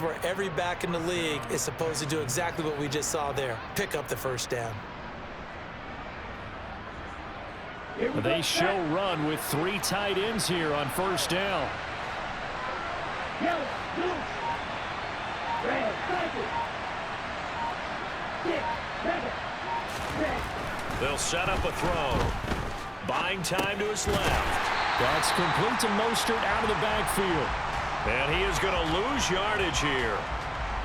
where every back in the league is supposed to do exactly what we just saw there, pick up the first down. They show run with 3 tight ends here on first down. They'll set up a throw. Buying time to his left. That's complete to Mostert out of the backfield. And he is going to lose yardage here.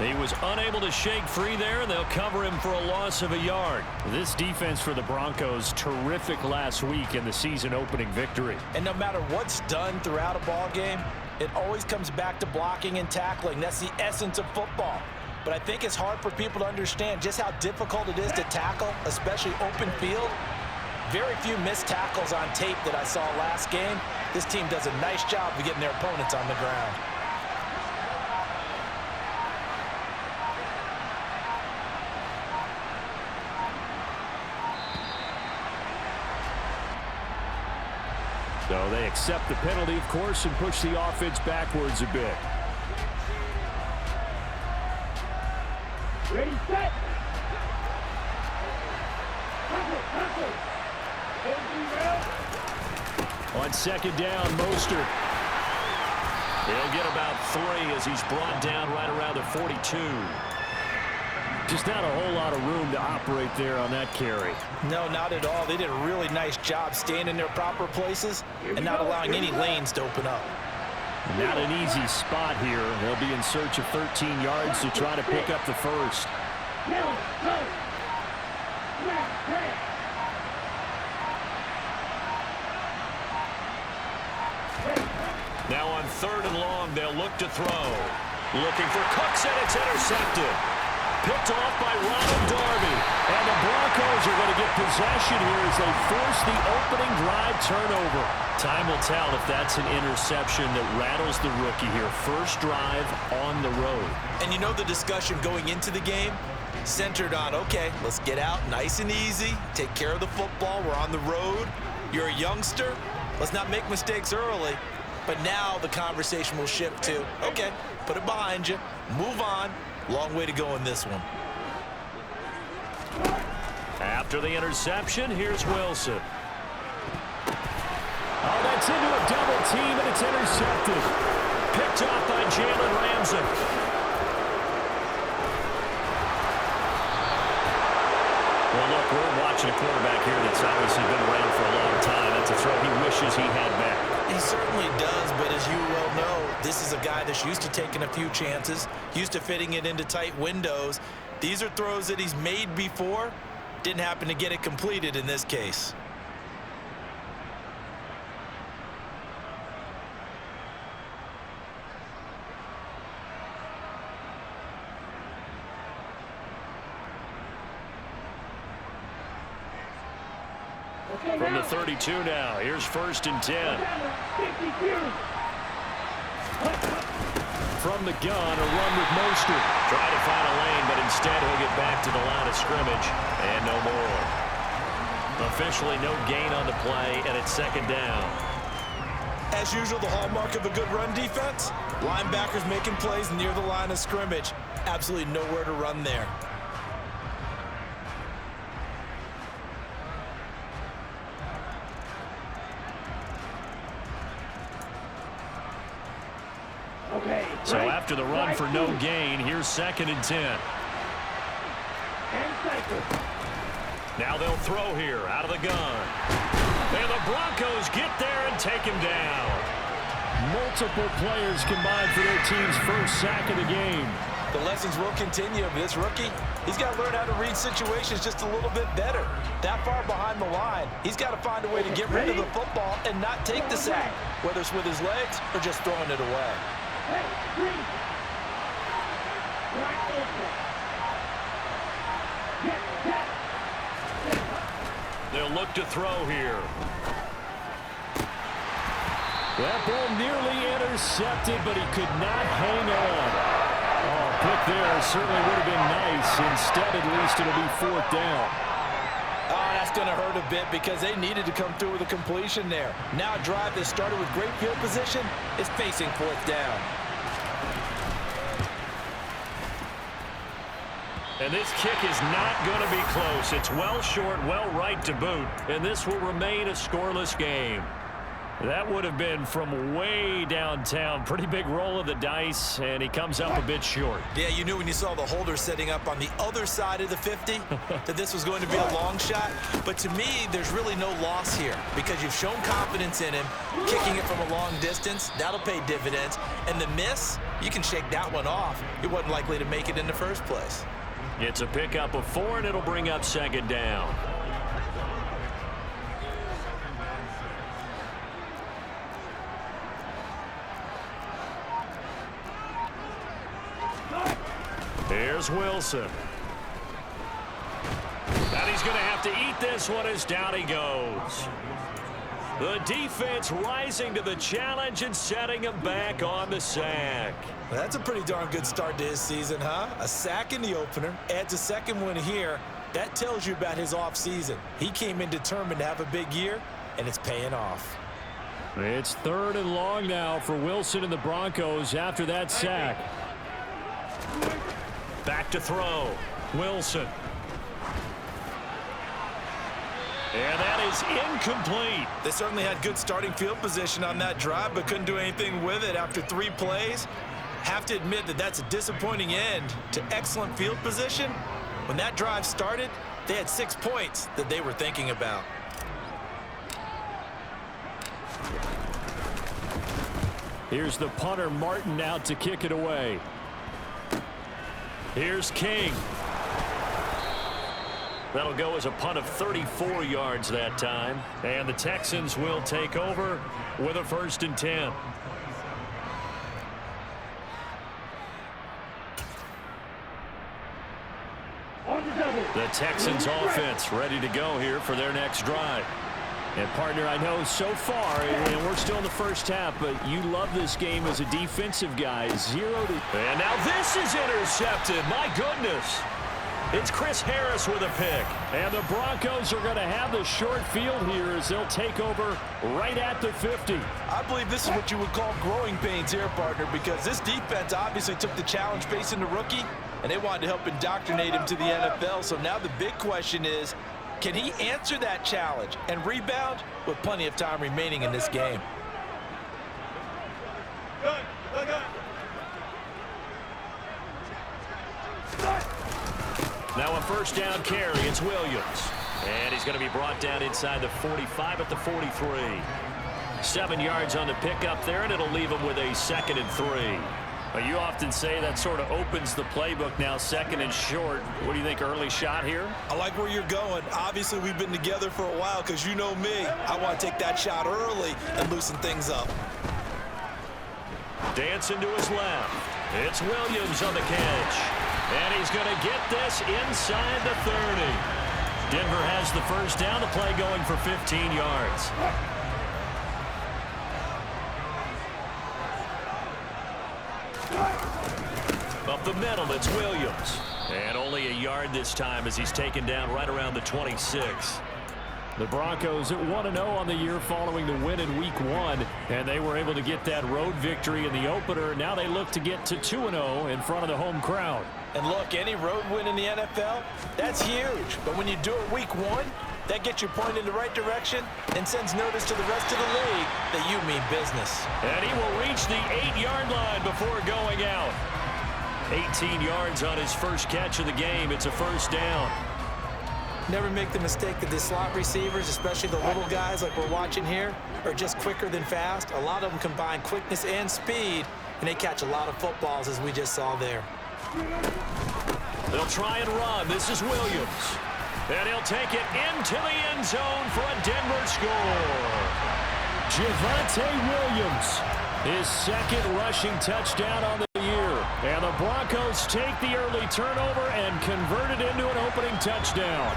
He was unable to shake free there, and they'll cover him for a loss of a yard. This defense for the Broncos, terrific last week in the season-opening victory. And no matter what's done throughout a ball game, it always comes back to blocking and tackling. That's the essence of football. But I think it's hard for people to understand just how difficult it is to tackle, especially open field. Very few missed tackles on tape that I saw last game. This team does a nice job of getting their opponents on the ground. So they accept the penalty, of course, and push the offense backwards a bit. Ready, set. On second down, Mostert. He'll get about 3 as he's brought down right around the 42. Just not a whole lot of room to operate there on that carry. No, not at all. They did a really nice job staying in their proper places and not allowing any lanes to open up. Not an easy spot here. They'll be in search of 13 yards to try to pick up the first. Now on 3rd and long, they'll look to throw. Looking for Cooks, and it's intercepted. Picked off by Ronald Darby. And the Broncos are going to get possession here as they force the opening drive turnover. Time will tell if that's an interception that rattles the rookie here. First drive on the road. And you know the discussion going into the game? Centered on, okay, let's get out nice and easy, take care of the football, we're on the road. You're a youngster, let's not make mistakes early. But now the conversation will shift to, okay, put it behind you, move on. Long way to go in this one. After the interception, here's Wilson. Oh, that's into a double team, and it's intercepted. Picked off by Jalen Ramsey. Well, look, we're watching a quarterback here that's obviously been around for a long time. That's a throw he wishes he had back. He certainly does, but as you well know, this is a guy that's used to taking a few chances, used to fitting it into tight windows. These are throws that he's made before. Didn't happen to get it completed in this case. From the 32 now, here's 1st and 10. From the gun, a run with Mostert. Try to find a lane, but instead he'll get back to the line of scrimmage. And no more. Officially no gain on the play, and it's 2nd down. As usual, the hallmark of a good run defense, linebackers making plays near the line of scrimmage. Absolutely nowhere to run there. So after the run for no gain, here's 2nd and 10. Now they'll throw here out of the gun. And the Broncos get there and take him down. Multiple players combined for their team's first sack of the game. The lessons will continue. This rookie, he's got to learn how to read situations just a little bit better. That far behind the line, he's got to find a way to get rid of the football and not take the sack, whether it's with his legs or just throwing it away. They'll look to throw here. That ball nearly intercepted, but he could not hang on. Oh, pick there certainly would have been nice. Instead, at least, it'll be 4th down. Oh, that's going to hurt a bit because they needed to come through with a completion there. Now a drive that started with great field position is facing 4th down. And this kick is not going to be close. It's well short, well right to boot. And this will remain a scoreless game. That would have been from way downtown. Pretty big roll of the dice, and he comes up a bit short. Yeah, you knew when you saw the holder setting up on the other side of the 50 that this was going to be a long shot. But to me, there's really no loss here because you've shown confidence in him. Kicking it from a long distance, that'll pay dividends. And the miss, you can shake that one off. He wasn't likely to make it in the first place. It's a pickup of 4, and it'll bring up second down. Here's Wilson. And he's going to have to eat this one as down he goes. The defense rising to the challenge and setting him back on the sack. Well, that's a pretty darn good start to his season, huh? A sack in the opener, adds a second one here. That tells you about his offseason. He came in determined to have a big year, and it's paying off. It's 3rd and long now for Wilson and the Broncos after that sack. Back to throw. Wilson. And that is incomplete. They certainly had good starting field position on that drive, but couldn't do anything with it after 3 plays. Have to admit that that's a disappointing end to excellent field position. When that drive started, they had 6 points that they were thinking about. Here's the punter, Martin, out to kick it away. Here's King. That'll go as a punt of 34 yards that time. And the Texans will take over with a 1st and 10. The Texans offense ready to go here for their next drive. And, partner, I know so far, and we're still in the first half, but you love this game as a defensive guy. 0 to... And now this is intercepted. My goodness. It's Chris Harris with a pick. And the Broncos are going to have the short field here as they'll take over right at the 50. I believe this is what you would call growing pains here, partner, because this defense obviously took the challenge facing the rookie, and they wanted to help indoctrinate him to the NFL. So now the big question is, can he answer that challenge and rebound with plenty of time remaining in this game? Now a 1st down carry. It's Williams. And he's going to be brought down inside the 45 at the 43. 7 yards on the pickup there, and it'll leave him with a 2nd and 3. You often say that sort of opens the playbook now, 2nd and short. What do you think, early shot here? I like where you're going. Obviously, we've been together for a while because you know me. I want to take that shot early and loosen things up. Dancing to his left. It's Williams on the catch. And he's going to get this inside the 30. Denver has the 1st down. The play going for 15 yards. Up the middle, it's Williams. And only a yard this time as he's taken down right around the 26. The Broncos at 1-0 on the year following the win in Week 1. And they were able to get that road victory in the opener. Now they look to get to 2-0 in front of the home crowd. And look, any road win in the NFL, that's huge. But when you do it Week 1, that gets you pointed in the right direction and sends notice to the rest of the league that you mean business. And he will reach the 8-yard line before going out. 18 yards on his first catch of the game. It's a 1st down. Never make the mistake that the slot receivers, especially the little guys like we're watching here, are just quicker than fast. A lot of them combine quickness and speed, and they catch a lot of footballs, as we just saw there. They'll try and run. This is Williams. And he'll take it into the end zone for a Denver score. Javonte Williams, his 2nd rushing touchdown on the year. And the Broncos take the early turnover and convert it into an opening touchdown.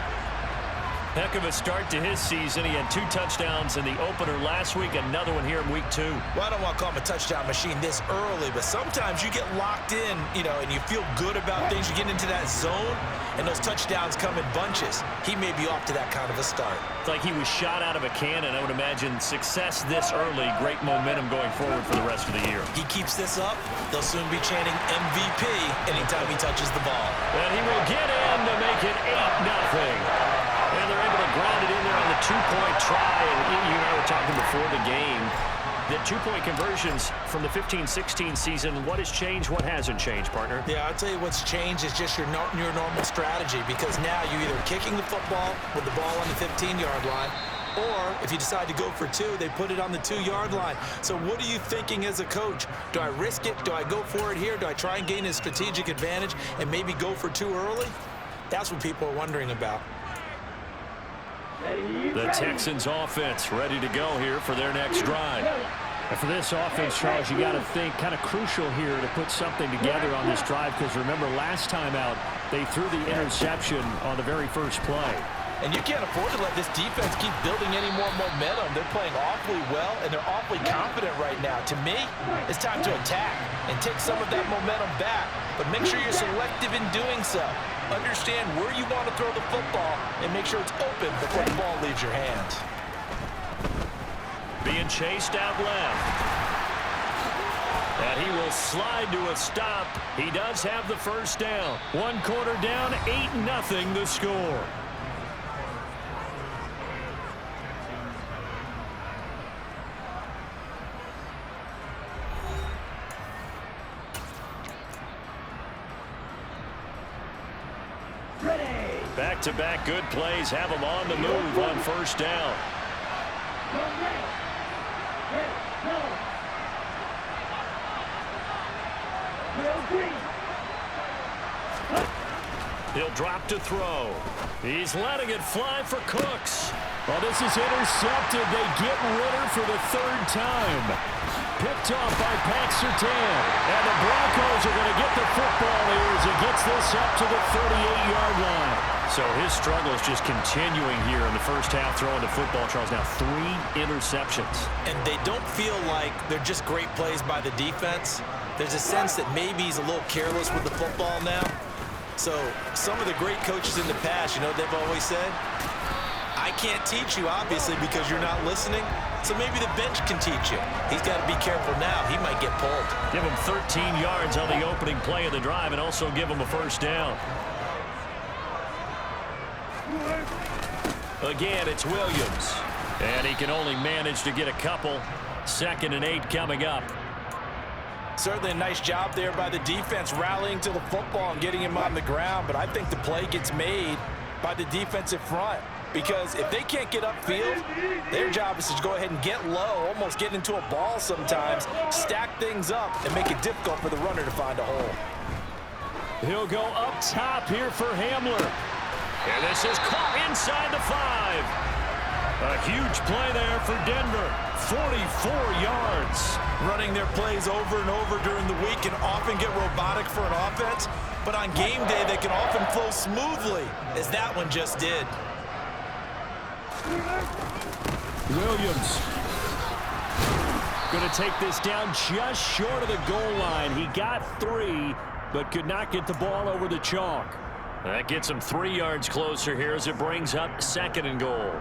Heck of a start to his season. He had 2 touchdowns in the opener last week, another one here in week 2. Well, I don't want to call him a touchdown machine this early, but sometimes you get locked in, and you feel good about things. You get into that zone, and those touchdowns come in bunches. He may be off to that kind of a start. It's like he was shot out of a cannon. I would imagine success this early, great momentum going forward for the rest of the year. He keeps this up, they'll soon be chanting MVP anytime he touches the ball. And he will get in to make it 8-0. And they're able to ground it in there on the 2-point try. And you and I were talking before the game. The 2-point conversions from the 15-16 season, what has changed, what hasn't changed, partner? Yeah, I'll tell you what's changed is just your normal strategy, because now you're either kicking the football with the ball on the 15-yard line, or if you decide to go for 2, they put it on the 2-yard line. So what are you thinking as a coach? Do I risk it? Do I go for it here? Do I try and gain a strategic advantage and maybe go for 2 early? That's what people are wondering about. The Texans offense ready to go here for their next drive. And for this offense, Charles, you got to think kind of crucial here to put something together on this drive, because remember last time out they threw the interception on the very first play. And you can't afford to let this defense keep building any more momentum. They're playing awfully well, and they're awfully confident right now. To me, it's time to attack and take some of that momentum back, but make sure you're selective in doing so. Understand where you want to throw the football and make sure it's open before the ball leaves your hands. Being chased out left. And he will slide to a stop. He does have the first down. 1 quarter down, 8-0 the score. Back-to-back good plays have him on the move on first down. He'll drop to throw. He's letting it fly for Cooks. Well, this is intercepted. They get Ritter for the 3rd time. Picked off by Pat Surtain. And the Broncos are going to get the football here as he gets this up to the 38-yard line. So his struggle is just continuing here in the first half throwing the football. Charles, now 3 interceptions. And they don't feel like they're just great plays by the defense. There's a sense that maybe he's a little careless with the football now. So some of the great coaches in the past, they've always said, I can't teach you, obviously, because you're not listening. So maybe the bench can teach you. He's got to be careful now. He might get pulled. Give him 13 yards on the opening play of the drive and also give him a first down. Again, it's Williams. And he can only manage to get a couple. 2nd and 8 coming up. Certainly a nice job there by the defense rallying to the football and getting him on the ground. But I think the play gets made by the defensive front. Because if they can't get upfield, their job is to go ahead and get low, almost get into a ball sometimes, stack things up, and make it difficult for the runner to find a hole. He'll go up top here for Hamler. And this is caught inside the 5. A huge play there for Denver. 44 yards. Running their plays over and over during the week can often get robotic for an offense, but on game day they can often flow smoothly, as that one just did. Williams going to take this down just short of the goal line. He got 3, but could not get the ball over the chalk. That gets him 3 yards closer here as it brings up 2nd and goal.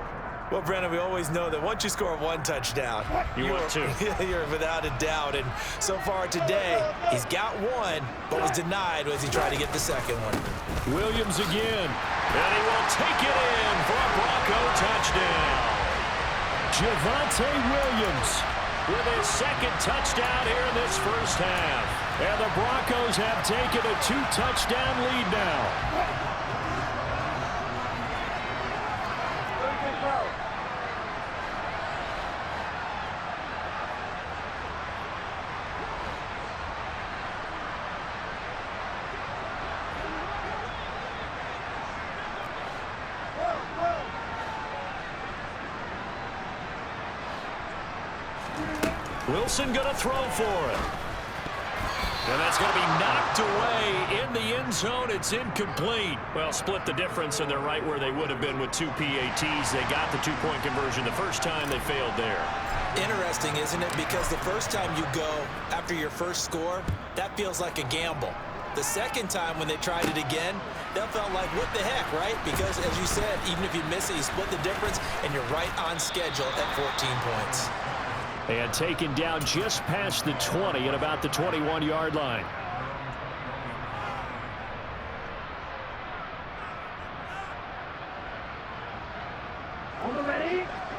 Well, Brandon, we always know that once you score 1 touchdown, you want 2. You're without a doubt. And so far today, he's got 1, but was denied as he tried to get the 2nd one. Williams again. And he will take it in for a Bronco touchdown. Javonte Williams with his 2nd touchdown here in this first half. And the Broncos have taken a 2-touchdown lead now. Wilson going to throw for it. And that's going to be knocked away in the end zone. It's incomplete. Well, split the difference, and they're right where they would have been with 2 PATs. They got the two-point conversion the first time. They failed there. Interesting, isn't it? Because the first time you go after your first score, that feels like a gamble. The second time when they tried it again, that felt like, what the heck, right? Because, as you said, even if you miss it, you split the difference, and you're right on schedule at 14 points. And taken down just past the 20 at about the 21-yard line.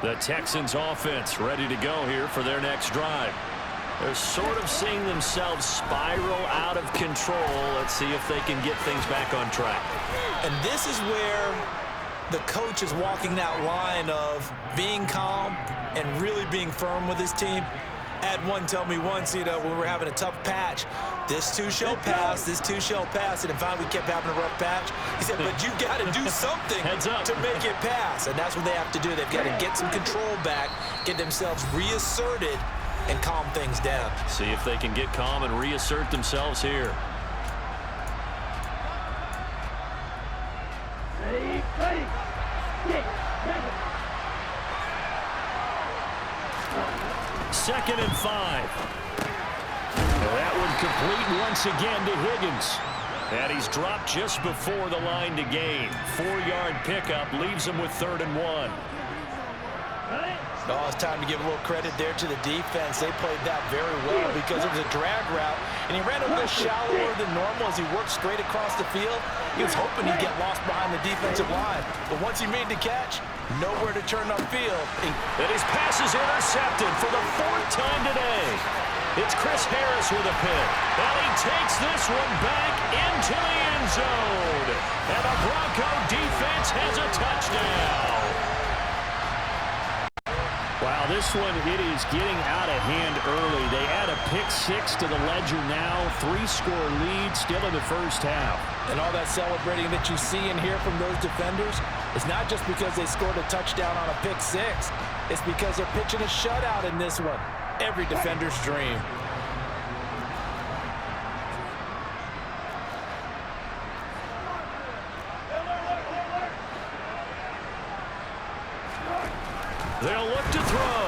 The Texans offense ready to go here for their next drive. They're sort of seeing themselves spiral out of control. Let's see if they can get things back on track. And this is where the coach is walking that line of being calm and really being firm with his team. I had one tell me once, when we were having a tough patch, this too shall pass, this too shall pass. And finally we kept having a rough patch. He said, but you got to do something to make it pass. And that's what they have to do. They've got to get some control back, get themselves reasserted, and calm things down. See if they can get calm and reassert themselves here. Ready. Second and 5. That one complete once again to Higgins. And he's dropped just before the line to gain. 4-yard pickup leaves him with 3rd and 1. Oh, it's time to give a little credit there to the defense. They played that very well because it was a drag route, and he ran a little shallower than normal as he worked straight across the field. He was hoping he'd get lost behind the defensive line, but once he made the catch, nowhere to turn upfield. And his pass is intercepted for the 4th time today. It's Chris Harris with a pick, and he takes this one back into the end zone. And the Bronco defense has a touchdown. Wow, this one, it is getting out of hand early. They add a pick-6 to the ledger now. 3-score lead still in the first half. And all that celebrating that you see and hear from those defenders is not just because they scored a touchdown on a pick-6. It's because they're pitching a shutout in this one. Every defender's dream. They'll look to throw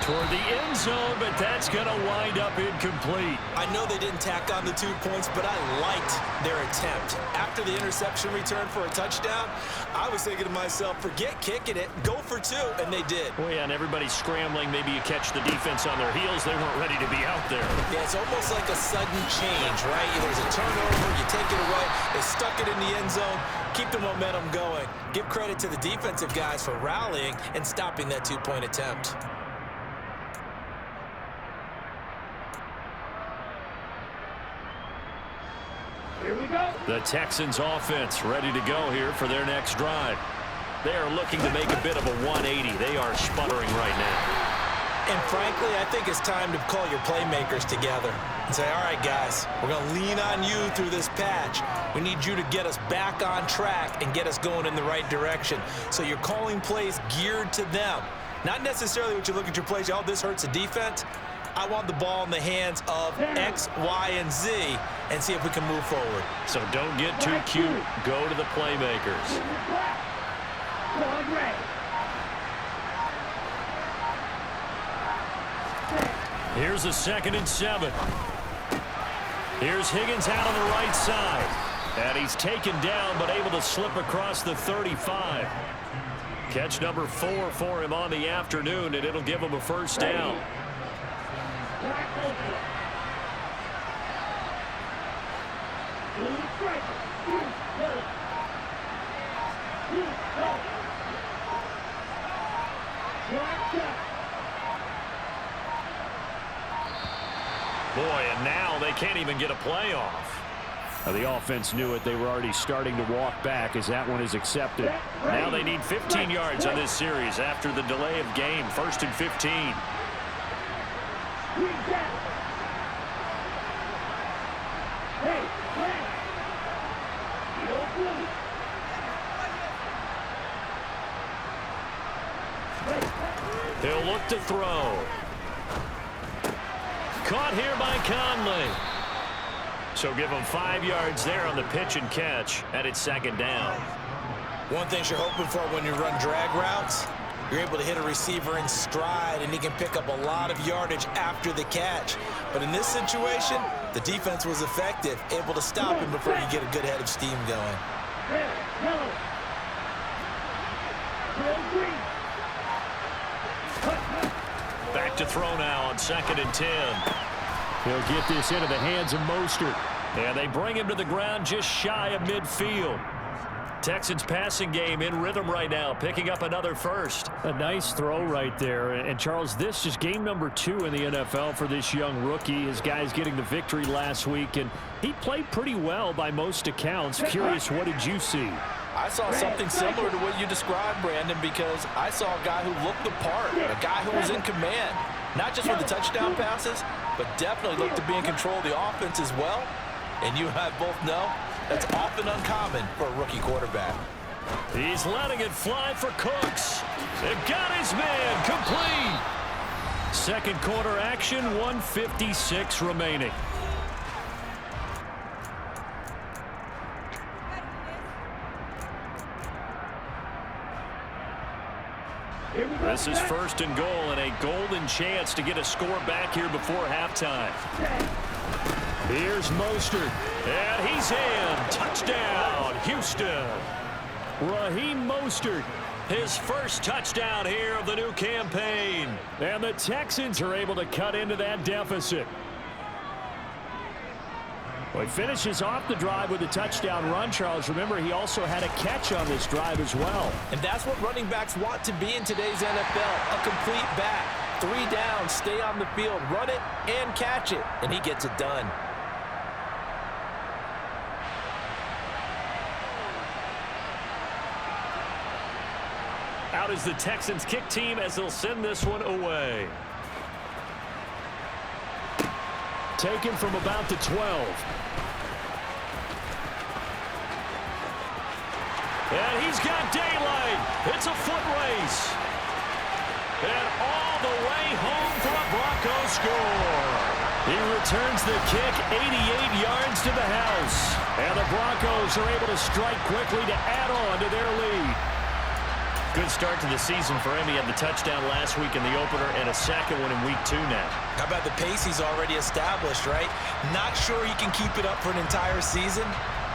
toward the end zone, but that's going to wind up incomplete. I know they didn't tack on the 2 points, but I liked their attempt. After the interception return for a touchdown, I was thinking to myself, forget kicking it, go for 2, and they did. Well, yeah, and everybody's scrambling. Maybe you catch the defense on their heels. They weren't ready to be out there. Yeah, it's almost like a sudden change, right? There's a turnover, you take it away, they stuck it in the end zone, keep the momentum going. Give credit to the defensive guys for rallying and stopping that 2-point attempt. Here we go. The Texans offense ready to go here for their next drive. They are looking to make a bit of a 180. They are sputtering right now. And frankly, I think it's time to call your playmakers together and say, all right, guys, we're going to lean on you through this patch. We need you to get us back on track and get us going in the right direction. So you're calling plays geared to them. Not necessarily what you look at your plays, oh, this hurts the defense. I want the ball in the hands of X, Y, and Z and see if we can move forward. So don't get too cute. Go to the playmakers. Here's a 2nd and 7. Here's Higgins out on the right side. And he's taken down but able to slip across the 35. Catch number 4 for him on the afternoon, and it'll give him a first down. Boy, and now they can't even get a playoff. The offense knew it. They were already starting to walk back as that one is accepted. Now they need 15 yards on this series after the delay of game. 1st and 15. He'll look to throw. Caught here by Conley. So give them 5 yards there on the pitch and catch, and it's second down. One thing you're hoping for when you run drag routes, you're able to hit a receiver in stride, and he can pick up a lot of yardage after the catch. But in this situation, the defense was effective, able to stop him before you get a good head of steam going. Red, yellow. Red, green. Back to throw now on 2nd and 10. He'll get this into the hands of Mostert. And they bring him to the ground just shy of midfield. Texans passing game in rhythm right now, picking up another first. A nice throw right there. And Charles, this is game number 2 in the NFL for this young rookie. His guys getting the victory last week, and he played pretty well by most accounts. Curious, what did you see? I saw something similar to what you described, Brandon, because I saw a guy who looked the part, a guy who was in command, not just with the touchdown passes, but definitely looked to be in control of the offense as well. And you and I both know that's often uncommon for a rookie quarterback. He's letting it fly for Cooks. They've got his man complete. Second quarter action, 1:56 remaining. This is 1st and goal, and a golden chance to get a score back here before halftime. Here's Mostert. And he's in. Touchdown, Houston. Raheem Mostert. His first touchdown here of the new campaign. And the Texans are able to cut into that deficit. Well, he finishes off the drive with a touchdown run, Charles. Remember, he also had a catch on this drive as well. And that's what running backs want to be in today's NFL, a complete back. 3 down, stay on the field, run it, and catch it. And he gets it done. Out is the Texans kick team as they'll send this one away. Taken from about the 12. And he's got daylight. It's a foot race. And all the way home for a Broncos score. He returns the kick 88 yards to the house. And the Broncos are able to strike quickly to add on to their lead. Good start to the season for him. He had the touchdown last week in the opener and a second one in week 2 now. How about the pace he's already established, right? Not sure he can keep it up for an entire season,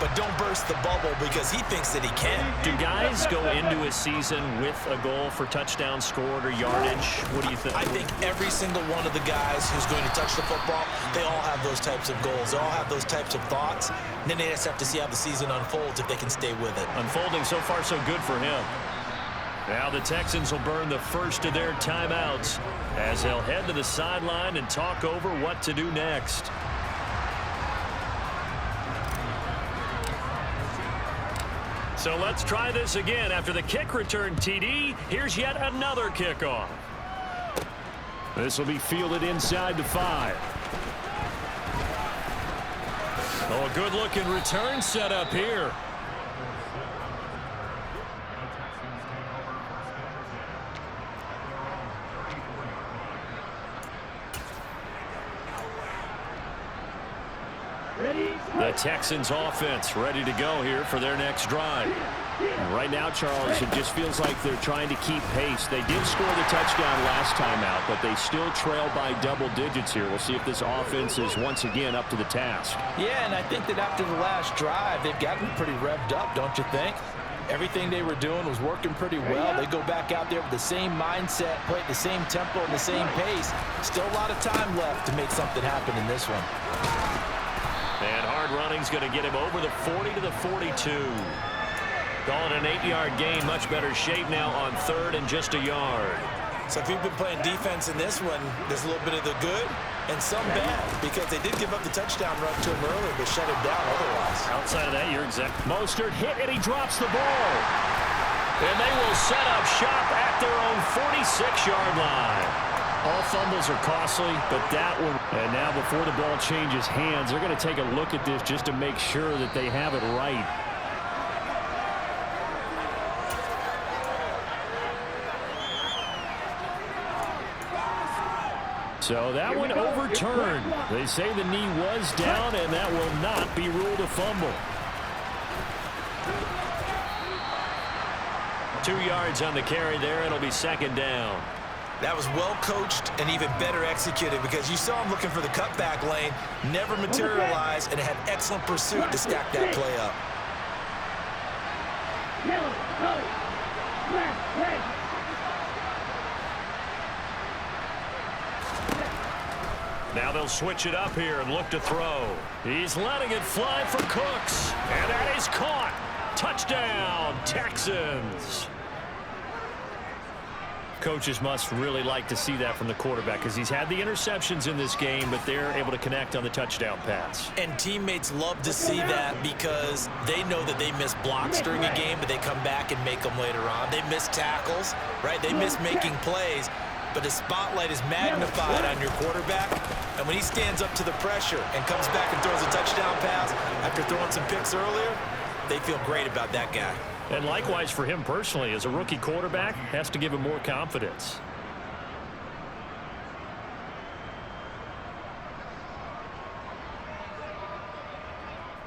but don't burst the bubble because he thinks that he can. Do guys go into a season with a goal for touchdown scored or yardage? What do you think? I think every single one of the guys who's going to touch the football, they all have those types of goals. They all have those types of thoughts. And then they just have to see how the season unfolds if they can stay with it. Unfolding so far so good for him. Now the Texans will burn the first of their timeouts as they'll head to the sideline and talk over what to do next. So let's try this again. After the kick return, TD, here's yet another kickoff. This will be fielded inside the 5. Oh, a good-looking return set up here. The Texans offense ready to go here for their next drive. And right now, Charles, it just feels like they're trying to keep pace. They did score the touchdown last time out, but they still trail by double digits here. We'll see if this offense is once again up to the task. Yeah, and I think that after the last drive, they've gotten pretty revved up, don't you think? Everything they were doing was working pretty well. They go back out there with the same mindset, play at the same tempo and the same pace. Still a lot of time left to make something happen in this one. And hard running's going to get him over the 40 to the 42. Call it an 8-yard gain. Much better shape now on 3rd and just a yard. So if you've been playing defense in this one, there's a little bit of the good and some bad because they did give up the touchdown run to him earlier but shut him down otherwise. Outside of that, you're exact. Mostert hit and he drops the ball. And they will set up shop at their own 46-yard line. All fumbles are costly, but that one. And now before the ball changes hands, they're going to take a look at this just to make sure that they have it right. So that one overturned. They say the knee was down, and that will not be ruled a fumble. 2 yards on the carry there. It'll be second down. That was well coached and even better executed because you saw him looking for the cutback lane, never materialized, and had excellent pursuit to stack that play up. Now they'll switch it up here and look to throw. He's letting it fly for Cooks. And that is caught. Touchdown, Texans. Coaches must really like to see that from the quarterback because he's had the interceptions in this game, but they're able to connect on the touchdown pass. And teammates love to see that because they know that they miss blocks during a game, but they come back and make them later on. They miss tackles, right? They miss making plays, but the spotlight is magnified on your quarterback. And when he stands up to the pressure and comes back and throws a touchdown pass after throwing some picks earlier, they feel great about that guy. And likewise for him personally, as a rookie quarterback, has to give him more confidence.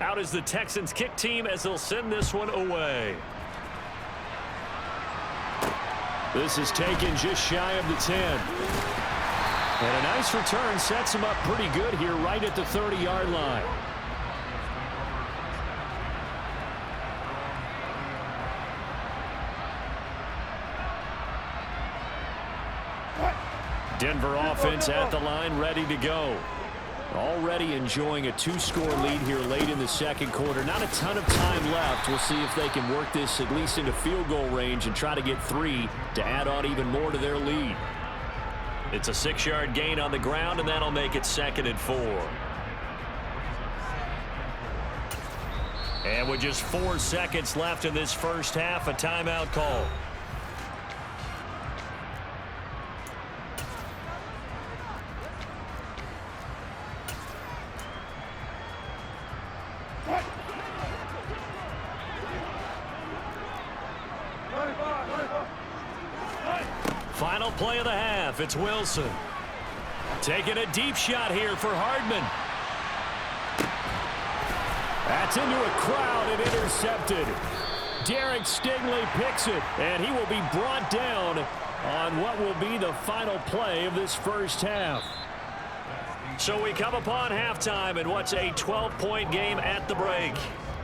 Out is the Texans kick team as they'll send this one away. This is taken just shy of the 10. And a nice return sets him up pretty good here right at the 30-yard line. Denver offense at the line, ready to go. Already enjoying a 2-score lead here late in the second quarter. Not a ton of time left. We'll see if they can work this at least into field goal range and try to get 3 to add on even more to their lead. It's a 6-yard gain on the ground, and that'll make it 2nd and 4. And with just 4 seconds left in this first half, a timeout call. Final play of the half. It's Wilson. Taking a deep shot here for Hardman. That's into a crowd and intercepted. Derek Stingley picks it, and he will be brought down on what will be the final play of this first half. So we come upon halftime in what's a 12-point game at the break.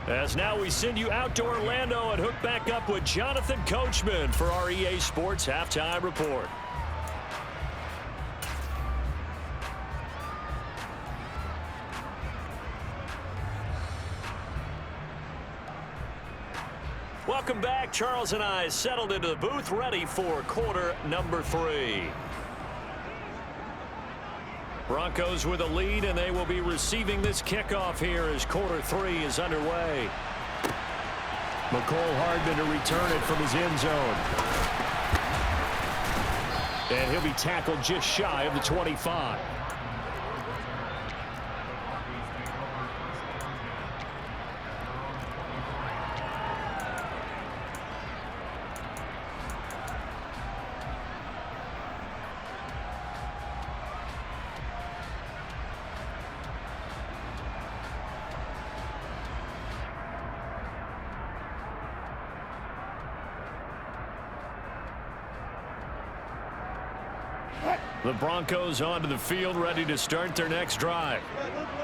As now we send you out to Orlando and hook back up with Jonathan Coachman for our EA Sports Halftime Report. Welcome back. Charles and I settled into the booth ready for quarter number 3. Broncos with a lead, and they will be receiving this kickoff here as quarter 3 is underway. McCole Hardman to return it from his end zone. And he'll be tackled just shy of the 25. The Broncos onto the field, ready to start their next drive.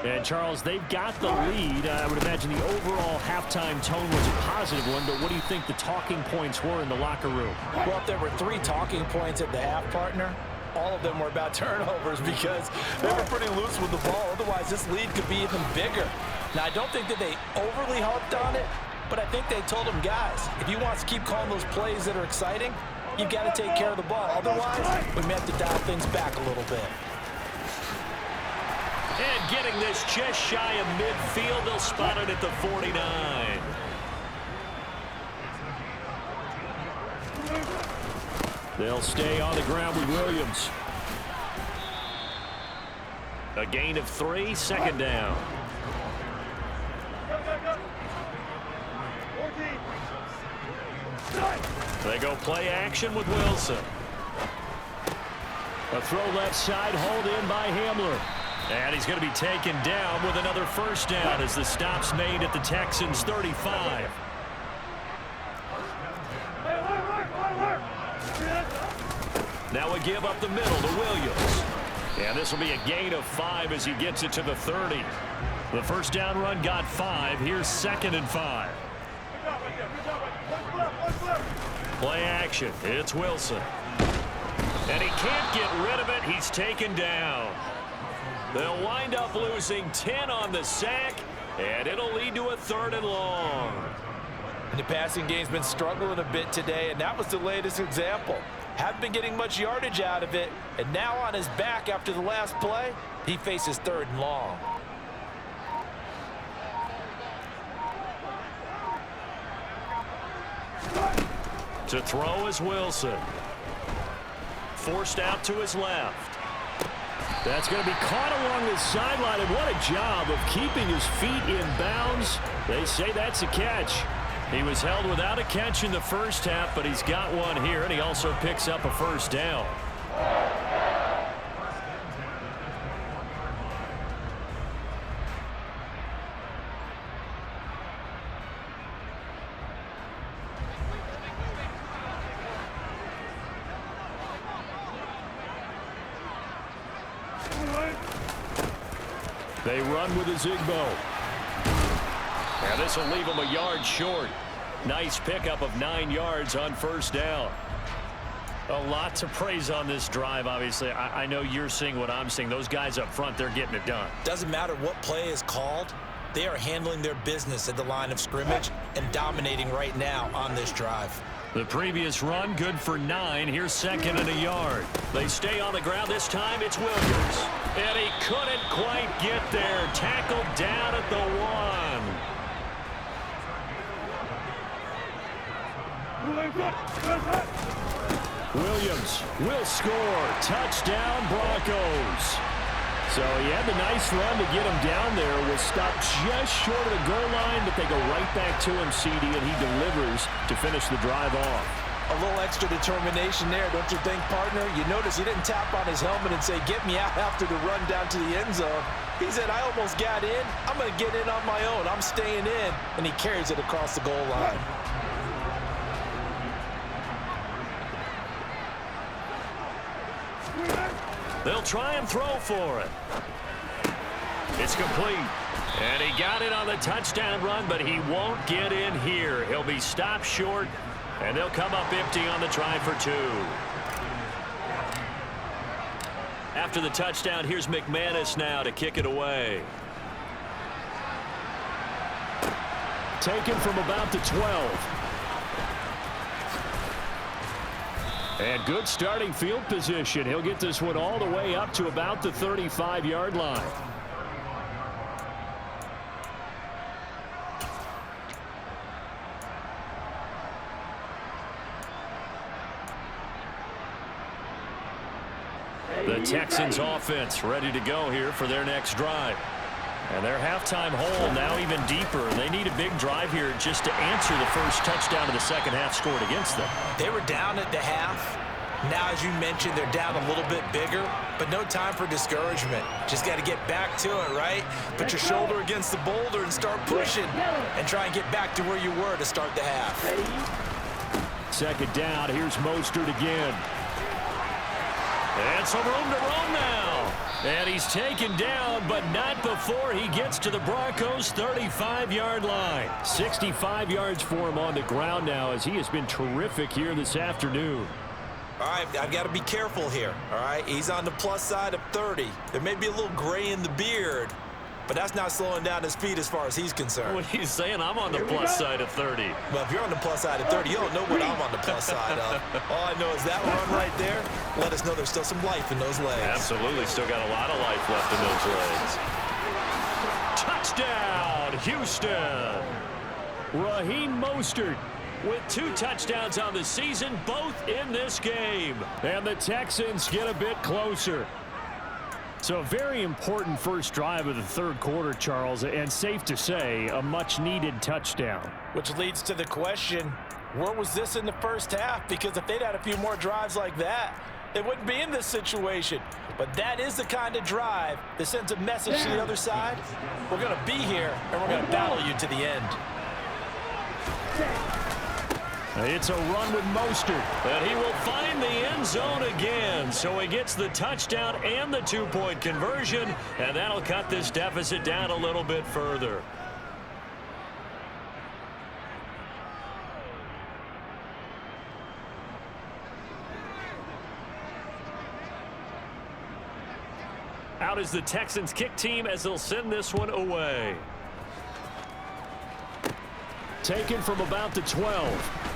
And, Charles, they've got the lead. I would imagine the overall halftime tone was a positive one, but what do you think the talking points were in the locker room? Well, if there were 3 talking points at the half, partner, all of them were about turnovers because they were pretty loose with the ball. Otherwise, this lead could be even bigger. Now, I don't think that they overly harped on it, but I think they told them, guys, if you want to keep calling those plays that are exciting, you've got to take care of the ball. Otherwise, we may have to dial things back a little bit. And getting this just shy of midfield, they'll spot it at the 49. They'll stay on the ground with Williams. A gain of 3, second down. They go play action with Wilson. A throw left side, hauled in by Hamler. And he's going to be taken down with another first down as the stop's made at the Texans' 35. Now a give up the middle to Williams. And this will be a gain of 5 as he gets it to the 30. The first down run got 5. Here's 2nd and 5. Play action. It's Wilson. And he can't get rid of it. He's taken down. They'll wind up losing 10 on the sack, and it'll lead to a 3rd and long. And the passing game's been struggling a bit today, and that was the latest example. Haven't been getting much yardage out of it, and now on his back after the last play, he faces 3rd and long. To throw is Wilson. Forced out to his left. That's going to be caught along the sideline, and what a job of keeping his feet in bounds. They say that's a catch. He was held without a catch in the first half, but he's got one here, and he also picks up a first down. They run with a Zigbo. And this will leave him a yard short. Nice pickup of 9 yards on first down. A lot to praise on this drive, obviously. I know you're seeing what I'm seeing. Those guys up front, they're getting it done. Doesn't matter what play is called. They are handling their business at the line of scrimmage and dominating right now on this drive. The previous run, good for 9. Here's 2nd and a yard. They stay on the ground. This time it's Williams. And he couldn't quite get there. Tackled down at the 1. Williams will score. Touchdown, Broncos. So he had the nice run to get him down there. Was stopped just short of the goal line, but they go right back to him, CD, and he delivers to finish the drive off. A little extra determination there, don't you think, partner? You notice he didn't tap on his helmet and say, get me out after the run down to the end zone. He said, I almost got in. I'm going to get in on my own. I'm staying in. And he carries it across the goal line. They'll try and throw for it. It's complete. And he got it on the touchdown run, but he won't get in here. He'll be stopped short, and they'll come up empty on the try for 2. After the touchdown, here's McManus now to kick it away. Taken from about the 12. And good starting field position. He'll get this one all the way up to about the 35-yard line. The Texans offense ready to go here for their next drive. And their halftime hole now even deeper. They need a big drive here just to answer the first touchdown of the second half scored against them. They were down at the half. Now, as you mentioned, they're down a little bit bigger, but no time for discouragement. Just got to get back to it, right? Put your shoulder against the boulder and start pushing and try and get back to where you were to start the half. Second down. Here's Mostert again. And some room to roam now. And he's taken down, but not before he gets to the Broncos' 35-yard line. 65 yards for him on the ground now, as he has been terrific here this afternoon. All right, I've got to be careful here, all right? He's on the plus side of 30. There may be a little gray in the beard, but that's not slowing down his feet as far as he's concerned. What he's saying, I'm on the plus side of 30. Well, if you're on the plus side of 30, you don't know what I'm on the plus side of. All I know is that run right there let us know there's still some life in those legs. Absolutely, still got a lot of life left in those legs. Touchdown, Houston. Raheem Mostert with 2 touchdowns on the season, both in this game. And the Texans get a bit closer. So a very important first drive of the third quarter, Charles, and safe to say, a much-needed touchdown. Which leads to the question, where was this in the first half? Because if they'd had a few more drives like that, They wouldn't be in this situation. But that is the kind of drive that sends a message to the other side. We're going to be here, and we're going to battle you to the end. It's a run with Mostert. And he will find the end zone again. So he gets the touchdown and the two-point conversion, and that'll cut this deficit down a little bit further. Out is the Texans kick team as they'll send this one away. Taken from about the 12.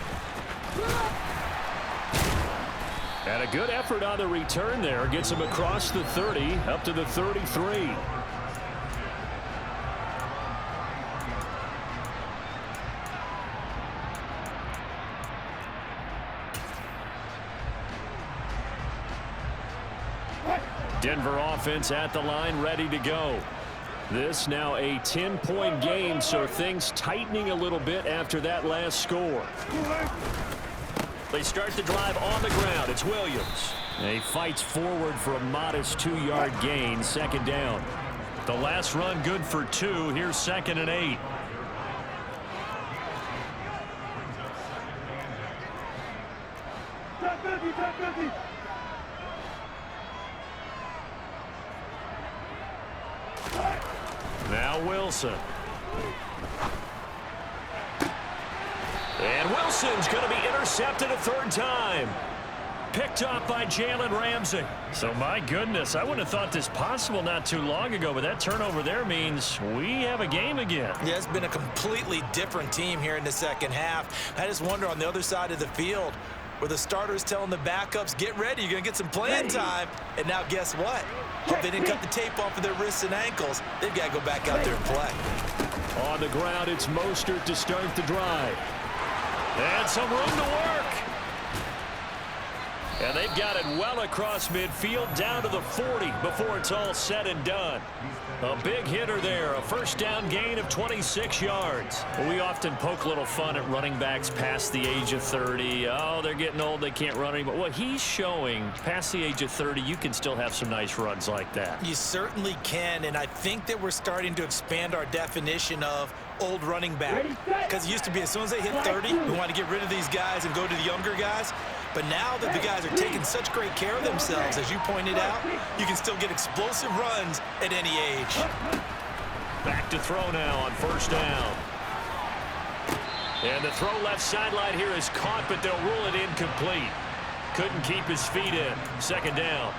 And a good effort on the return there. Gets him across the 30, up to the 33. Denver offense at the line, ready to go. This now a 10-point game, so things tightening a little bit after that last score. They start the drive on the ground. It's Williams. And he fights forward for a modest 2-yard gain, second down. The last run good for 2. Here's 2nd and 8. Now Wilson. And Wilson's going to be intercepted a third time. Picked off by Jalen Ramsey. So, my goodness, I wouldn't have thought this possible not too long ago, but that turnover there means we have a game again. Yeah, it's been a completely different team here in the second half. I just wonder on the other side of the field where the starters telling the backups, get ready, you're going to get some playing time. And now guess what? Hope they didn't cut the tape off of their wrists and ankles. They've got to go back out there and play. On the ground, it's Mostert to start the drive. And some room to work. And they've got it well across midfield down to the 40 before it's all said and done. A big hitter there, a first down gain of 26 yards. We often poke a little fun at running backs past the age of 30. Oh, they're getting old, they can't run anymore. Well, he's showing past the age of 30, you can still have some nice runs like that. You certainly can, and I think that we're starting to expand our definition of old running back. Because it used to be as soon as they hit 30, we want to get rid of these guys and go to the younger guys. But now that the guys are taking such great care of themselves, as you pointed out, you can still get explosive runs at any age. Back to throw now on first down. And the throw left sideline here is caught, but they'll rule it incomplete. Couldn't keep his feet in. Second down.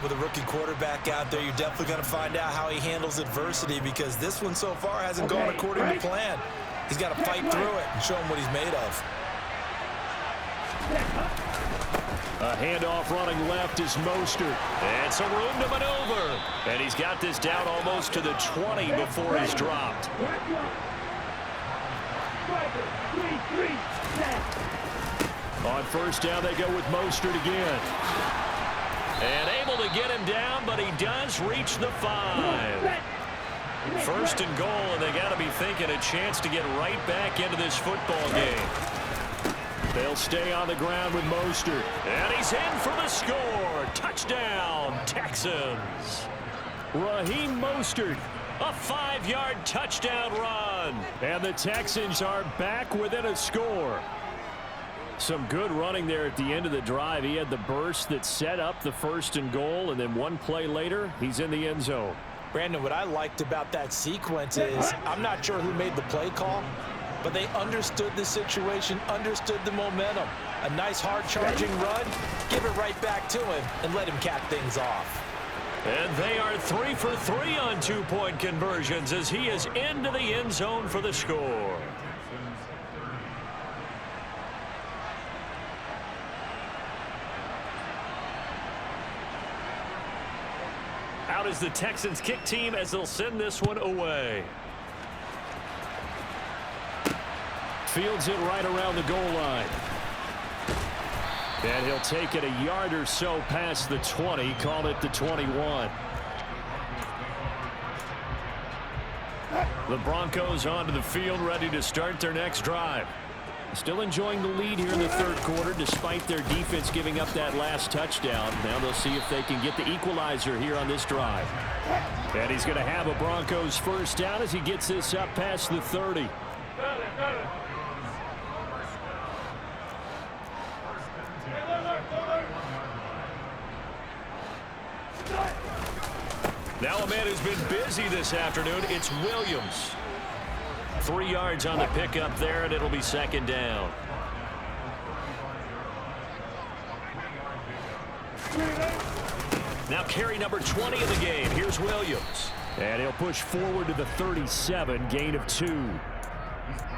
With a rookie quarterback out there, you're definitely going to find out how he handles adversity because this one so far hasn't gone according to plan. He's got to fight through it and show him what he's made of. A handoff running left is Mostert. And some room to maneuver. And he's got this down almost to the 20 before he's dropped. On first down, they go with Mostert again. And able to get him down, but he does reach the 5. First and goal, and they got to be thinking a chance to get right back into this football game. They'll stay on the ground with Mostert. And he's in for the score. Touchdown, Texans. Raheem Mostert. A 5-yard touchdown run. And the Texans are back within a score. Some good running there at the end of the drive. He had the burst that set up the first and goal, and then one play later, he's in the end zone. Brandon, what I liked about that sequence is I'm not sure who made the play call, but they understood the situation, understood the momentum. A nice hard-charging run, give it right back to him, and let him cap things off. And they are 3 for 3 on two-point conversions as he is into the end zone for the score. Out is the Texans kick team as they'll send this one away. Fields it right around the goal line. And he'll take it a yard or so past the 20, call it the 21. The Broncos onto the field ready to start their next drive. Still enjoying the lead here in the third quarter despite their defense giving up that last touchdown. Now they'll see if they can get the equalizer here on this drive. And he's going to have a Broncos first down as he gets this up past the 30. Now a man who's been busy this afternoon, it's Williams. 3 yards on the pickup there, and it'll be second down. Now carry number 20 in the game. Here's Williams. And he'll push forward to the 37, gain of 2.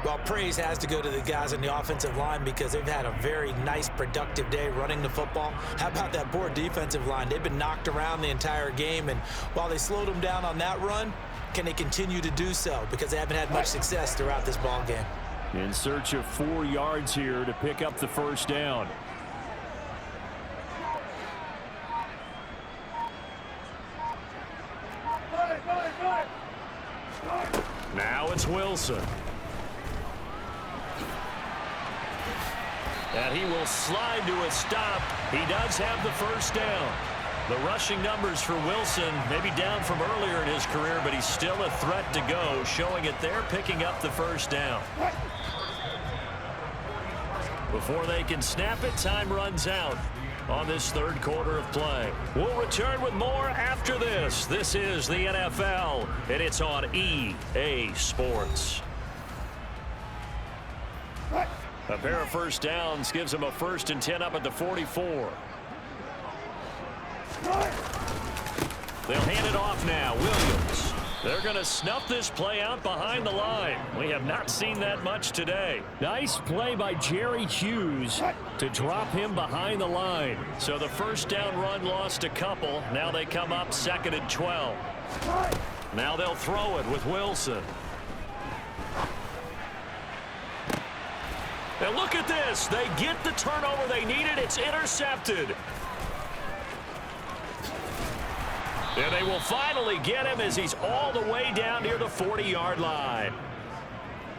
Well, praise has to go to the guys on the offensive line because they've had a very nice, productive day running the football. How about that poor defensive line? They've been knocked around the entire game, and while they slowed them down on that run, can they continue to do so? Because they haven't had much success throughout this ball game. In search of 4 yards here to pick up the first down. Now it's Wilson. And he will slide to a stop. He does have the first down. The rushing numbers for Wilson maybe down from earlier in his career, but he's still a threat to go, showing it there, picking up the first down. Before they can snap it, time runs out on this third quarter of play. We'll return with more after this. This is the NFL, and it's on EA Sports. A pair of first downs gives them a 1st and 10 up at the 44. They'll hand it off now. Williams. They're going to snuff this play out behind the line. We have not seen that much today. Nice play by Jerry Hughes to drop him behind the line. So the first down run lost a couple. Now they come up 2nd and 12. Now they'll throw it with Wilson. And look at this. They get the turnover they needed. It's intercepted. And they will finally get him as he's all the way down near the 40-yard line.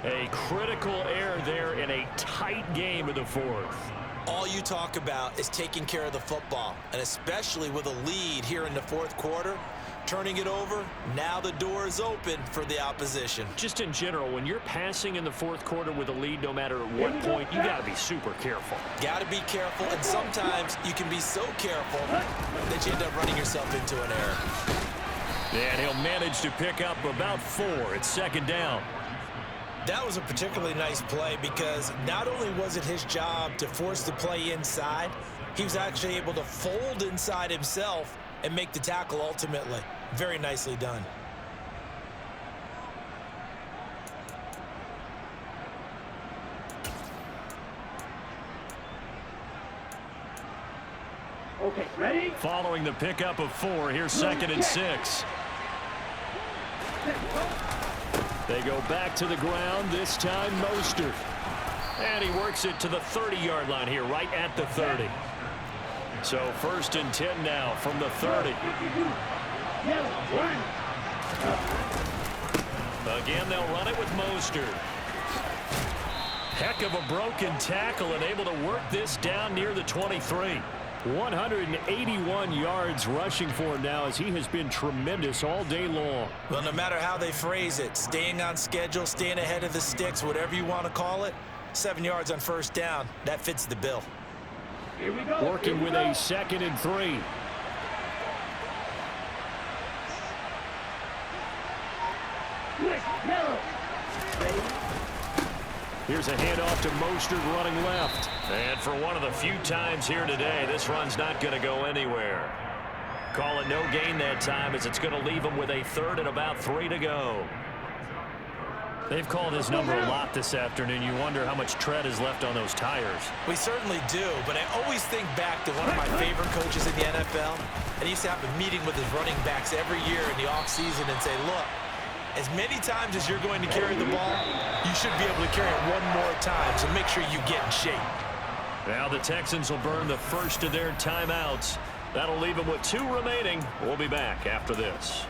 A critical error there in a tight game in the fourth. All you talk about is taking care of the football, and especially with a lead here in the fourth quarter, turning it over, now the door is open for the opposition. Just in general, when you're passing in the fourth quarter with a lead, no matter at what point, you got to be super careful. Got to be careful, and sometimes you can be so careful that you end up running yourself into an error. And he'll manage to pick up about 4. It's 2nd down. That was a particularly nice play because not only was it his job to force the play inside, he was actually able to fold inside himself and make the tackle ultimately. Very nicely done. Okay, ready? Following the pickup of 4, here's 2nd and 6. They go back to the ground, this time Mostert. And he works it to the 30-yard line here, right at the 30. So 1st and 10 now from the 30. Again, they'll run it with Mostert. Heck of a broken tackle and able to work this down near the 23. 181 yards rushing for him now as he has been tremendous all day long. Well, no matter how they phrase it, staying on schedule, staying ahead of the sticks, whatever you want to call it, 7 yards on first down, that fits the bill. Here we go. Working with a 2nd and 3. Here's a handoff to Mostert running left. And for one of the few times here today, this run's not going to go anywhere. Call it no gain that time as it's going to leave him with a 3rd and about 3 to go. They've called his number a lot this afternoon. You wonder how much tread is left on those tires. We certainly do, but I always think back to one of my favorite coaches in the NFL. And he used to have a meeting with his running backs every year in the offseason and say, look, as many times as you're going to carry the ball, you should be able to carry it one more time, so make sure you get in shape. Now the Texans will burn the first of their timeouts. That'll leave them with 2 remaining. We'll be back after this.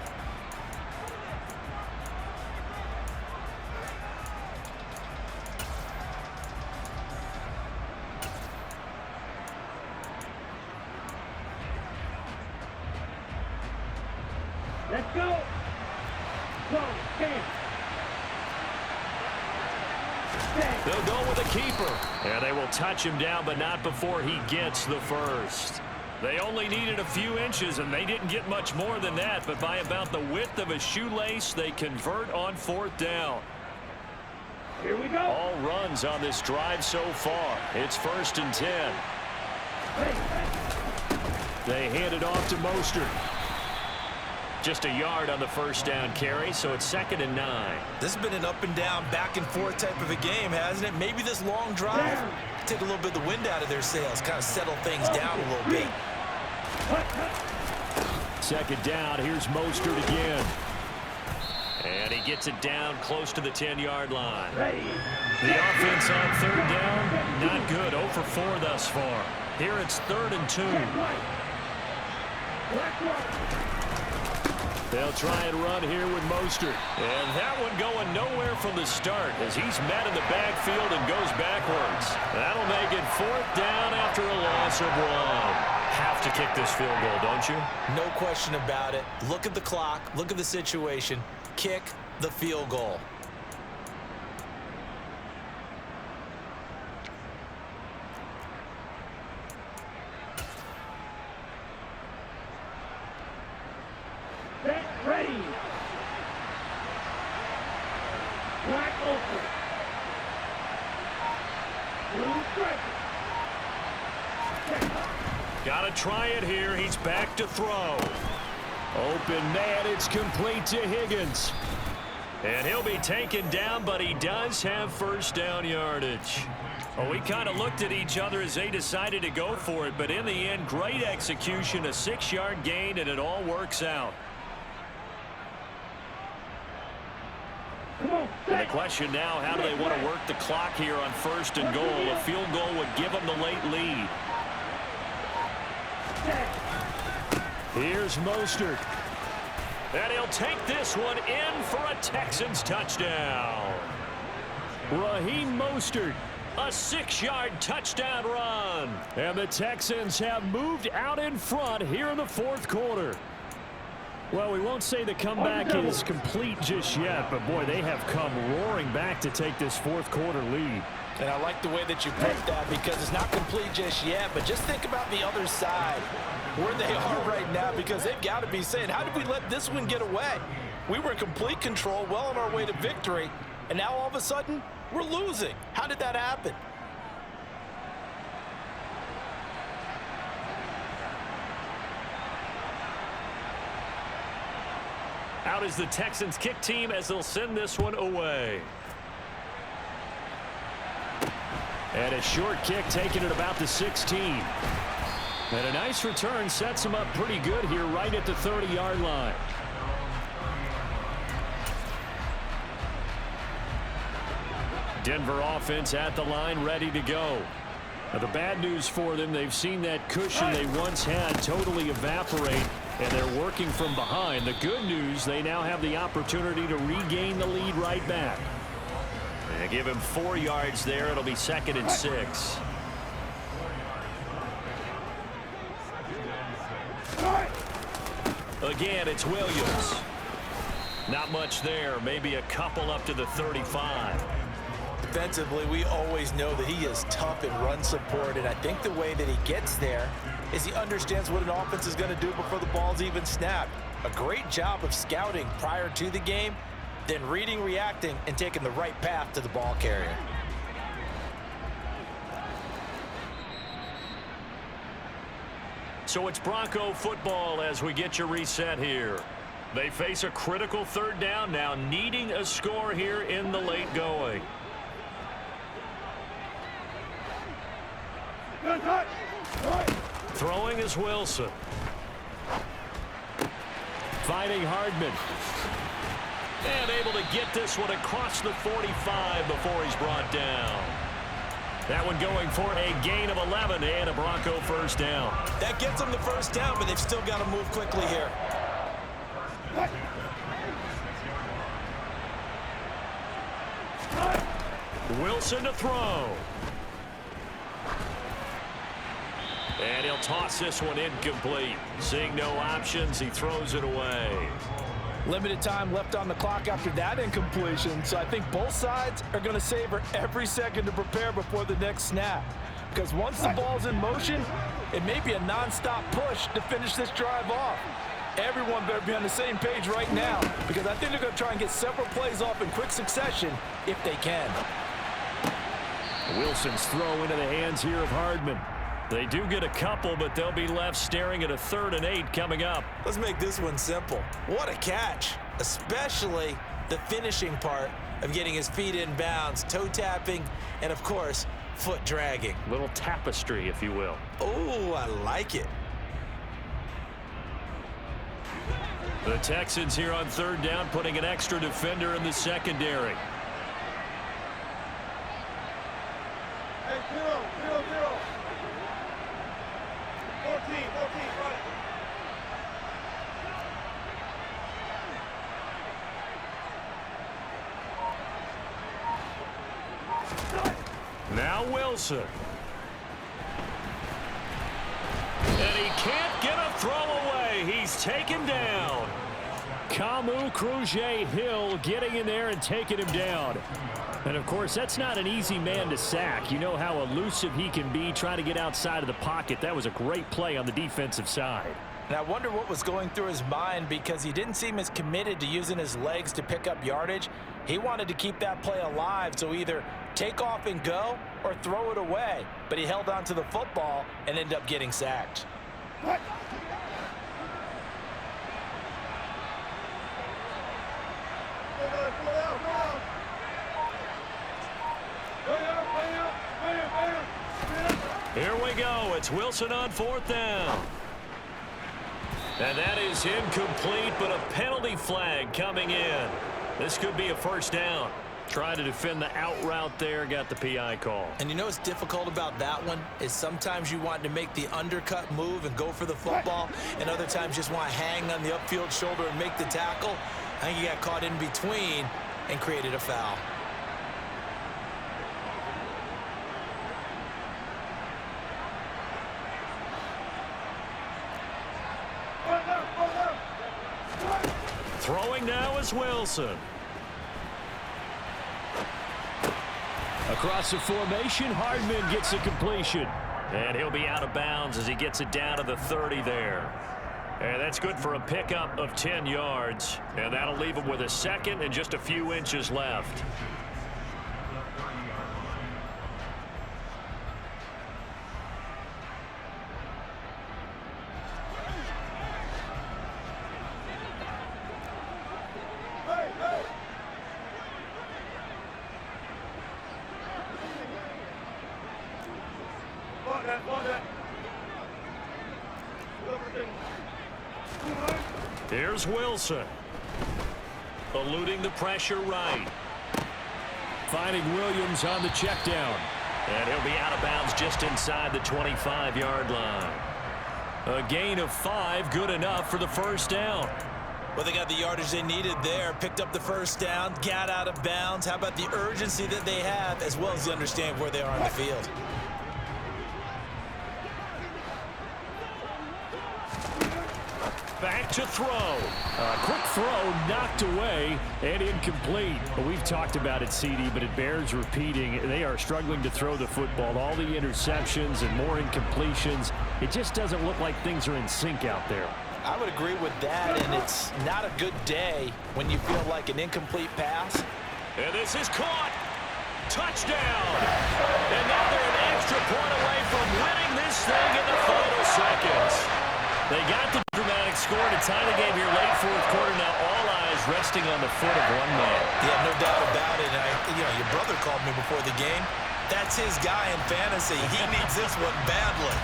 They'll go with a keeper. And they will touch him down, but not before he gets the first. They only needed a few inches, and they didn't get much more than that. But by about the width of a shoelace, they convert on 4th down. Here we go. All runs on this drive so far. It's 1st and 10. They hand it off to Mostert. Just a yard on the 1st down carry, so it's 2nd and 9. This has been an up and down, back and forth type of a game, hasn't it? Maybe this long drive take a little bit of the wind out of their sails, kind of settle things down a little bit. 2nd down, here's Mostert again. And he gets it down close to the 10-yard line. The offense on 3rd down, not good. 0 for 4 thus far. Here it's 3rd and 2. They'll try and run here with Mostert. And that one going nowhere from the start as he's met in the backfield and goes backwards. That'll make it 4th down after a loss of 1. Have to kick this field goal, don't you? No question about it. Look at the clock. Look at the situation. Kick the field goal. Set, ready. Black open. Blue striker. Got to try it here. He's back to throw. Open man, it's complete to Higgins. And he'll be taken down, but he does have 1st down yardage. Well, we kind of looked at each other as they decided to go for it, but in the end, great execution, a 6-yard gain, and it all works out. And the question now, how do they want to work the clock here on 1st and goal? A field goal would give them the late lead. Here's Mostert. And he'll take this one in for a Texans touchdown. Raheem Mostert, a 6-yard touchdown run. And the Texans have moved out in front here in the 4th quarter. Well, we won't say the comeback is complete just yet, but boy, they have come roaring back to take this 4th quarter lead. And I like the way that you put that because it's not complete just yet, but just think about the other side, where they are right now, because they've got to be saying, how did we let this one get away? We were in complete control, well on our way to victory, and now all of a sudden, we're losing. How did that happen? Out is the Texans kick team as they'll send this one away. And a short kick taken at about the 16. And a nice return sets him up pretty good here right at the 30-yard line. Denver offense at the line ready to go. Now, the bad news for them, they've seen that cushion they once had totally evaporate, and they're working from behind. The good news, they now have the opportunity to regain the lead right back. And give him 4 yards there. It'll be 2nd and 6. Again, it's Williams. Not much there. Maybe a couple up to the 35. Defensively, we always know that he is tough in run support, and I think the way that he gets there is he understands what an offense is going to do before the ball's even snapped. A great job of scouting prior to the game, then reading, reacting, and taking the right path to the ball carrier. So it's Bronco football as we get your reset here. They face a critical 3rd down now, needing a score here in the late going. Throwing is Wilson. Fighting Hardman. And able to get this one across the 45 before he's brought down. That one going for a gain of 11 and a Bronco 1st down. That gets them the 1st down, but they've still got to move quickly here. Wilson to throw. And he'll toss this one incomplete. Seeing no options, he throws it away. Limited time left on the clock after that incompletion, so I think both sides are going to savor every second to prepare before the next snap. Because once the ball's in motion, it may be a non-stop push to finish this drive off. Everyone better be on the same page right now, because I think they're going to try and get several plays off in quick succession if they can. Wilson's throw into the hands here of Hardman. They do get a couple, but they'll be left staring at a 3rd and 8 coming up. Let's make this one simple. What a catch, especially the finishing part of getting his feet in bounds, toe tapping, and of course, foot dragging. Little tapestry, if you will. Oh, I like it. The Texans here on 3rd down, putting an extra defender in the secondary. Hey, 0, 0. 14, right. Now Wilson. And he can't get a throw away. He's taken down. Kamu Cruz-Hill getting in there and taking him down. And, of course, that's not an easy man to sack. You know how elusive he can be trying to get outside of the pocket. That was a great play on the defensive side. And I wonder what was going through his mind, because he didn't seem as committed to using his legs to pick up yardage. He wanted to keep that play alive, so either take off and go or throw it away. But he held on to the football and ended up getting sacked. What? Here we go. It's Wilson on 4th down. And that is incomplete, but a penalty flag coming in. This could be a 1st down. Trying to defend the out route there, got the PI call. And you know what's difficult about that one is sometimes you want to make the undercut move and go for the football, and other times just want to hang on the upfield shoulder and make the tackle. I think he got caught in between and created a foul. Throwing now is Wilson. Across the formation, Hardman gets a completion. And he'll be out of bounds as he gets it down to the 30 there. And that's good for a pickup of 10 yards. And that'll leave him with a 2nd and just a few inches left. Here's Wilson. Eluding the pressure right. Finding Williams on the check down. And he'll be out of bounds just inside the 25-yard line. A gain of 5, good enough for the 1st down. Well, they got the yardage they needed there, picked up the 1st down, got out of bounds. How about the urgency that they have, as well as the understand where they are on the field? Back to throw. A quick throw knocked away and incomplete. Well, we've talked about it, CD, but it bears repeating. They are struggling to throw the football. All the interceptions and more incompletions. It just doesn't look like things are in sync out there. I would agree with that, and it's not a good day when you feel like an incomplete pass. And this is caught. Touchdown. And now they're an extra point away from winning this thing in the final seconds. They got the dramatic score to tie the game here late 4th quarter. Now all eyes resting on the foot of one man. Yeah, no doubt about it. Your brother called me before the game. That's his guy in fantasy. He needs this one badly.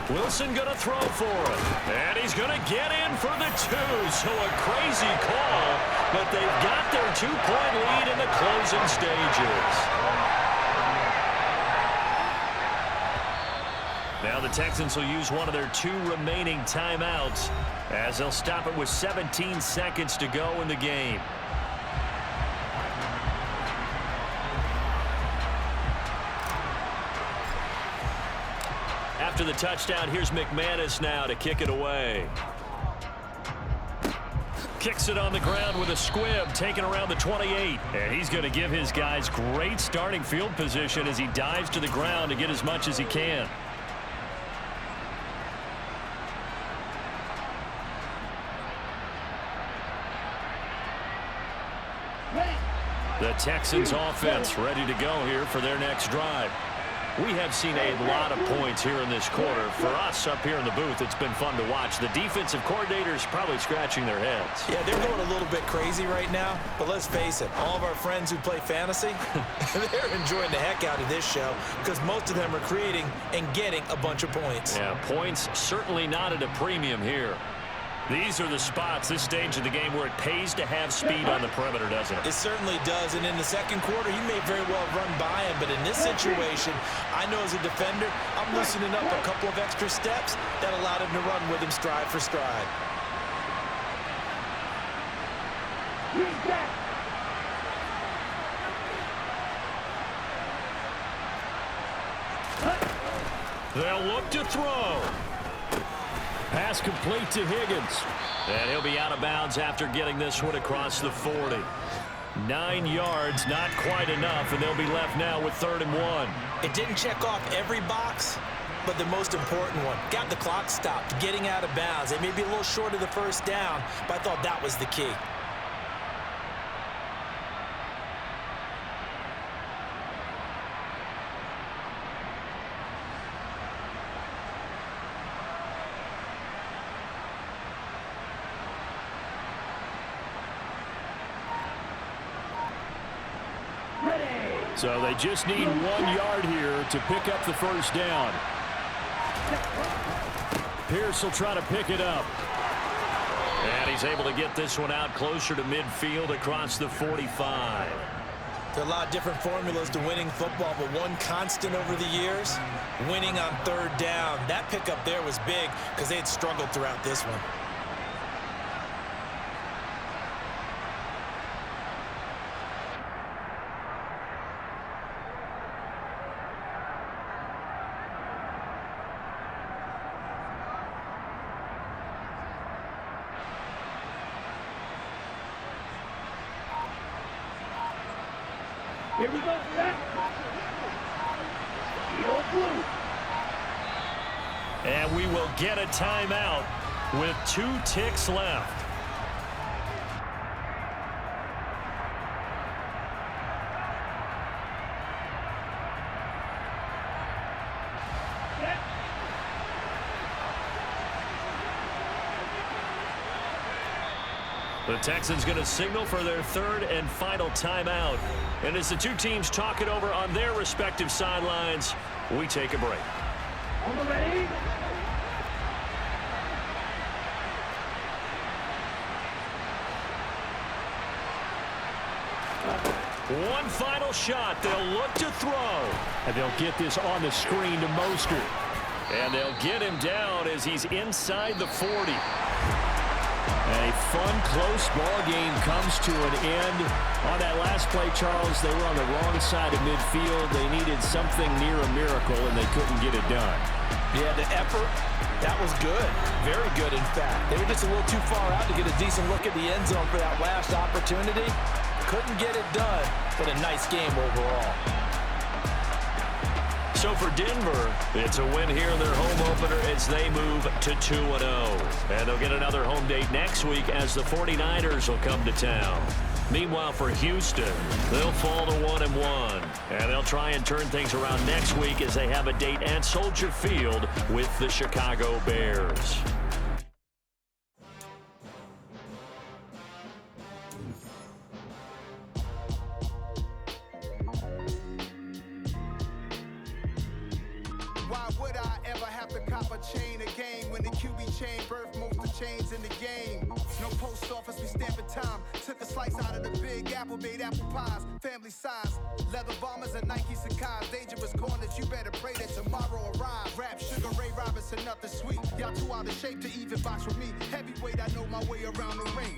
Wilson going to throw for it. And he's going to get in for the 2. So a crazy call, but they've got their 2-point lead in the closing stages. Now the Texans will use one of their 2 remaining timeouts as they'll stop it with 17 seconds to go in the game. After the touchdown, here's McManus now to kick it away. Kicks it on the ground with a squib, taken around the 28. And he's going to give his guys great starting field position as he dives to the ground to get as much as he can. The Texans offense ready to go here for their next drive. We have seen a lot of points here in this quarter. For us up here in the booth, it's been fun to watch. The defensive coordinators probably scratching their heads. Yeah, they're going a little bit crazy right now, but let's face it, all of our friends who play fantasy, they're enjoying the heck out of this show because most of them are creating and getting a bunch of points. Yeah, points certainly not at a premium here. These are the spots, this stage of the game, where it pays to have speed on the perimeter, doesn't it? It certainly does, and in the second quarter, he may very well run by him, but in this situation, I know as a defender, I'm loosening up a couple of extra steps that allowed him to run with him stride for stride. They'll look to throw. Pass complete to Higgins. And he'll be out of bounds after getting this one across the 40. 9 yards, not quite enough, and they'll be left now with 3rd and 1. It didn't check off every box, but the most important one. Got the clock stopped, getting out of bounds. It may be a little short of the first down, but I thought that was the key. So they just need 1 yard here to pick up the first down. Pierce will try to pick it up. And he's able to get this one out closer to midfield across the 45. There are a lot of different formulas to winning football, but one constant over the years, winning on 3rd down. That pickup there was big because they had struggled throughout this one. Here we go. And we will get a timeout with 2 ticks left. The Texans going to signal for their 3rd and final timeout. And as the 2 teams talk it over on their respective sidelines, we take a break. On the ready. One final shot. They'll look to throw. And they'll get this on the screen to Mostert. And they'll get him down as he's inside the 40. A fun, close ball game comes to an end. On that last play, Charles, they were on the wrong side of midfield. They needed something near a miracle, and they couldn't get it done. Yeah, the effort, that was good. Very good, in fact. They were just a little too far out to get a decent look at the end zone for that last opportunity. Couldn't get it done, but a nice game overall. So for Denver, it's a win here in their home opener as they move to 2-0. And they'll get another home date next week as the 49ers will come to town. Meanwhile, for Houston, they'll fall to 1-1. And they'll try and turn things around next week as they have a date at Soldier Field with the Chicago Bears. Why would I ever have to cop a chain a game when the QB chain birth most biggest change in the game. No post office, we stamping time. Took a slice out of the Big Apple, made apple pies. Family size, leather bombers and Nike Sacai's. Dangerous corners, you better pray that tomorrow arrives. Rap, Sugar Ray Robinson, nothing sweet. Y'all too out of shape to even box with me. Heavyweight, I know my way around the ring.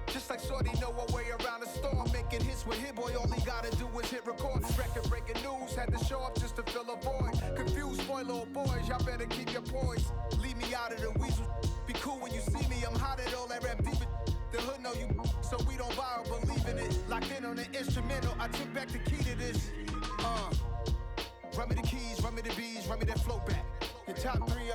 Just like Shorty know her way around the storm. Making hits with Hit Boy, all he gotta do is hit record. Record breaking news, had to show up just to fill a void. Confused boy, little boys, y'all better keep your poise. Leave me out of the weasel. Be cool when you see me, I'm hot at all that rap deep. The hood know you, so we don't buy or believe in it. Locked in on the instrumental, I took back the key to this. Run me the keys, run me the bees, run me that flow back. Your top 3